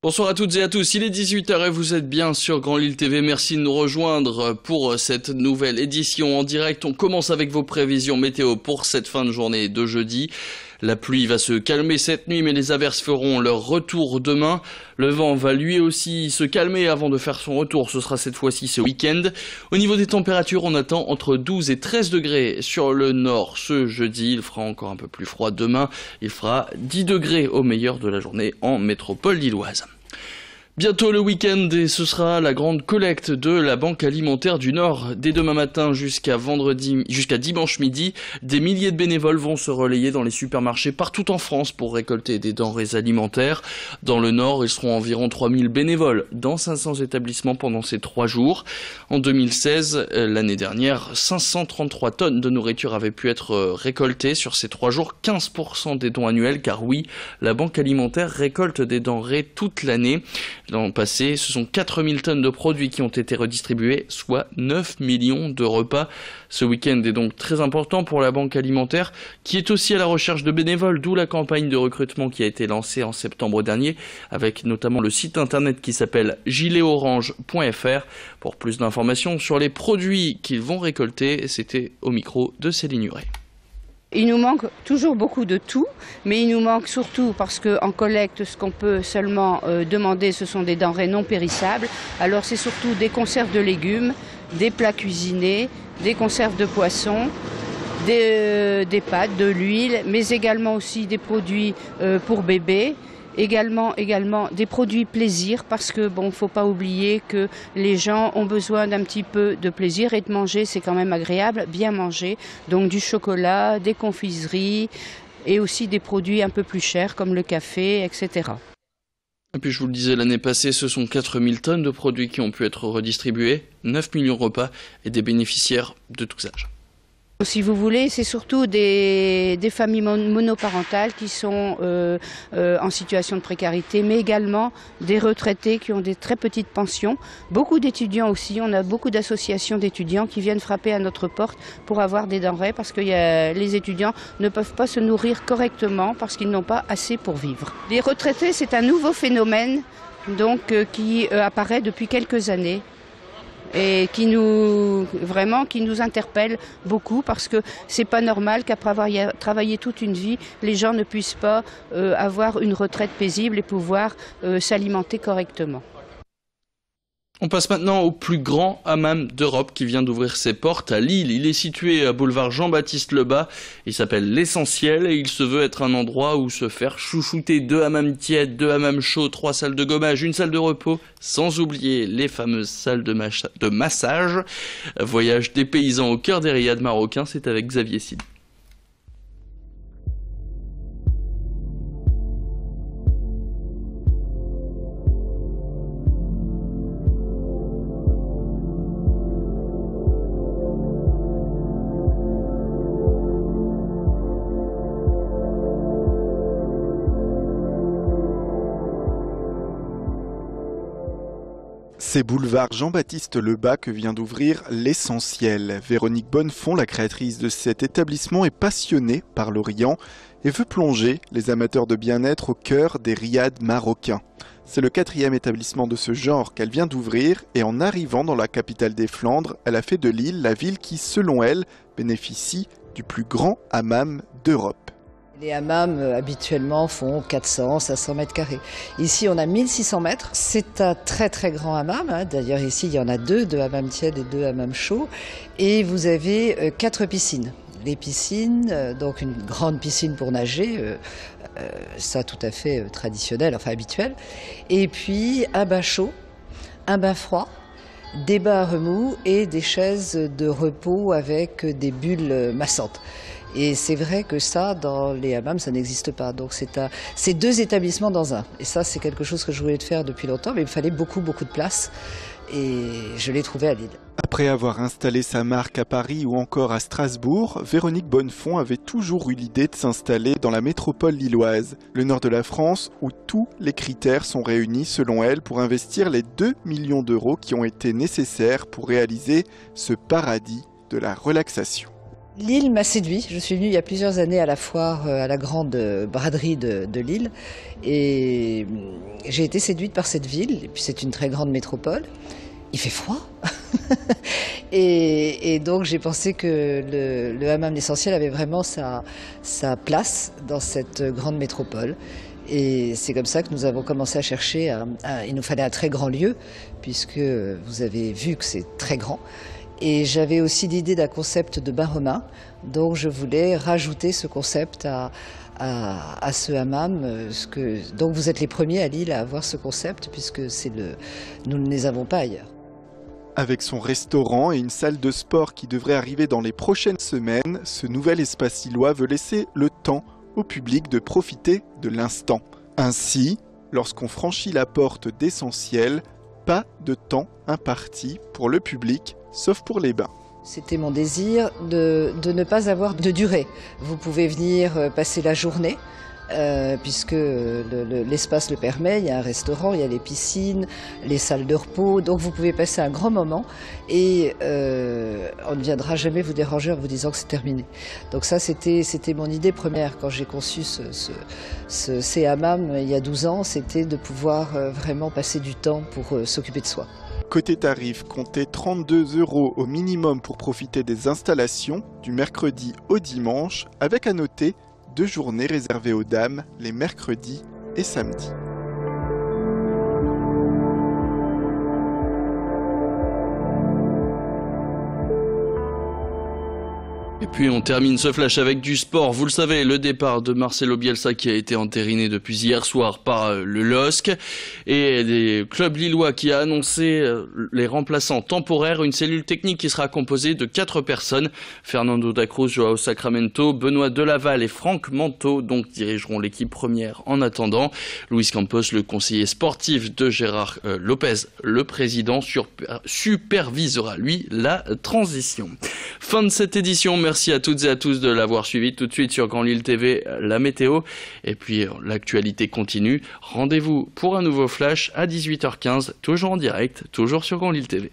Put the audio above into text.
Bonsoir à toutes et à tous, il est 18h et vous êtes bien sur Grand Lille TV. Merci de nous rejoindre pour cette nouvelle édition en direct. On commence avec vos prévisions météo pour cette fin de journée de jeudi. La pluie va se calmer cette nuit, mais les averses feront leur retour demain. Le vent va lui aussi se calmer avant de faire son retour. Ce sera cette fois-ci ce week-end. Au niveau des températures, on attend entre 12 et 13 degrés sur le nord ce jeudi. Il fera encore un peu plus froid demain. Il fera 10 degrés au meilleur de la journée en métropole lilloise. Bientôt le week-end et ce sera la grande collecte de la Banque Alimentaire du Nord. Dès demain matin jusqu'à dimanche midi, des milliers de bénévoles vont se relayer dans les supermarchés partout en France pour récolter des denrées alimentaires. Dans le Nord, ils seront environ 3000 bénévoles dans 500 établissements pendant ces 3 jours. En 2016, l'année dernière, 533 tonnes de nourriture avaient pu être récoltées sur ces 3 jours, 15% des dons annuels, car oui, la Banque Alimentaire récolte des denrées toute l'année. L'an passé, ce sont 4000 tonnes de produits qui ont été redistribués, soit 9 millions de repas. Ce week-end est donc très important pour la Banque Alimentaire, qui est aussi à la recherche de bénévoles, d'où la campagne de recrutement qui a été lancée en septembre dernier, avec notamment le site internet qui s'appelle gileorange.fr. Pour plus d'informations sur les produits qu'ils vont récolter, c'était au micro de Céline Huret. Il nous manque toujours beaucoup de tout, mais il nous manque surtout parce qu'en collecte, ce qu'on peut seulement demander, ce sont des denrées non périssables. Alors c'est surtout des conserves de légumes, des plats cuisinés, des conserves de poissons, des pâtes, de l'huile, mais également aussi des produits pour bébés. Également des produits plaisir, parce que bon, faut pas oublier que les gens ont besoin d'un petit peu de plaisir et de manger, c'est quand même agréable, bien manger. Donc du chocolat, des confiseries et aussi des produits un peu plus chers comme le café, etc. Et puis je vous le disais, l'année passée, ce sont 4000 tonnes de produits qui ont pu être redistribués, 9 millions de repas et des bénéficiaires de tous âges. Si vous voulez, c'est surtout des familles monoparentales qui sont en situation de précarité, mais également des retraités qui ont des très petites pensions. Beaucoup d'étudiants aussi, on a beaucoup d'associations d'étudiants qui viennent frapper à notre porte pour avoir des denrées parce que les étudiants ne peuvent pas se nourrir correctement parce qu'ils n'ont pas assez pour vivre. Les retraités, c'est un nouveau phénomène donc, qui apparaît depuis quelques années. Et qui nous interpelle beaucoup parce que c'est pas normal qu'après avoir travaillé toute une vie, les gens ne puissent pas avoir une retraite paisible et pouvoir s'alimenter correctement. On passe maintenant au plus grand hammam d'Europe qui vient d'ouvrir ses portes à Lille. Il est situé à boulevard Jean-Baptiste Lebas. Il s'appelle l'Essentiel et il se veut être un endroit où se faire chouchouter 2 hammams tièdes, 2 hammams chauds, 3 salles de gommage, 1 salle de repos, sans oublier les fameuses salles de massage. Voyage des paysans au cœur des riades marocains, c'est avec Xavier Sid. C'est boulevard Jean-Baptiste Lebas que vient d'ouvrir l'Essentiel. Véronique Bonnefond, la créatrice de cet établissement, est passionnée par l'Orient et veut plonger les amateurs de bien-être au cœur des riades marocains. C'est le 4e établissement de ce genre qu'elle vient d'ouvrir et en arrivant dans la capitale des Flandres, elle a fait de Lille la ville qui, selon elle, bénéficie du plus grand hammam d'Europe. Les hammams habituellement font 400-500 mètres carrés. Ici on a 1600 mètres. C'est un très très grand hammam. D'ailleurs ici il y en a 2 hammams tièdes et 2 hammams chauds. Et vous avez 4 piscines. Les piscines, donc une grande piscine pour nager, ça tout à fait traditionnel, enfin habituel. Et puis un bain chaud, un bain froid, des bains à remous et des chaises de repos avec des bulles massantes. Et c'est vrai que ça, dans les hammams, ça n'existe pas. Donc c'est 2 établissements dans un. Et ça, c'est quelque chose que je voulais faire depuis longtemps, mais il me fallait beaucoup de place. Et je l'ai trouvé à Lille. Après avoir installé sa marque à Paris ou encore à Strasbourg, Véronique Bonnefond avait toujours eu l'idée de s'installer dans la métropole lilloise, le nord de la France, où tous les critères sont réunis selon elle pour investir les 2 millions d'euros qui ont été nécessaires pour réaliser ce paradis de la relaxation. Lille m'a séduit. Je suis venue il y a plusieurs années à la foire, à la grande braderie de Lille. Et j'ai été séduite par cette ville. Et puis c'est une très grande métropole. Il fait froid. et donc j'ai pensé que le hammam l'essentiel avait vraiment sa place dans cette grande métropole. Et c'est comme ça que nous avons commencé à chercher. Il nous fallait un très grand lieu, puisque vous avez vu que c'est très grand. Et j'avais aussi l'idée d'un concept de bain romain, donc je voulais rajouter ce concept à ce hammam. Donc vous êtes les premiers à Lille à avoir ce concept, puisque nous ne les avons pas ailleurs. Avec son restaurant et une salle de sport qui devrait arriver dans les prochaines semaines, ce nouvel espace lillois veut laisser le temps au public de profiter de l'instant. Ainsi, lorsqu'on franchit la porte d'Essentiel, pas de temps imparti pour le public, sauf pour les bains. C'était mon désir de ne pas avoir de durée. Vous pouvez venir passer la journée, puisque l'espace le permet. Il y a un restaurant, il y a les piscines, les salles de repos. Donc vous pouvez passer un grand moment et on ne viendra jamais vous déranger en vous disant que c'est terminé. Donc ça, c'était mon idée première quand j'ai conçu ces hammams il y a 12 ans. C'était de pouvoir vraiment passer du temps pour s'occuper de soi. Côté tarif, comptez 32 € au minimum pour profiter des installations du mercredi au dimanche, avec à noter 2 journées réservées aux dames les mercredis et samedis. Et puis on termine ce flash avec du sport. Vous le savez, le départ de Marcelo Bielsa qui a été entériné depuis hier soir par le LOSC et des clubs lillois qui a annoncé les remplaçants temporaires. Une cellule technique qui sera composée de 4 personnes. Fernando da Cruz, Joao Sacramento, Benoît Delaval et Franck Manteau donc dirigeront l'équipe première en attendant. Luis Campos, le conseiller sportif de Gérard Lopez, le président, supervisera lui la transition. Fin de cette édition. Merci à toutes et à tous de l'avoir suivi. Tout de suite sur Grand Lille TV, la météo. Et puis l'actualité continue. Rendez-vous pour un nouveau flash à 18h15, toujours en direct, toujours sur Grand Lille TV.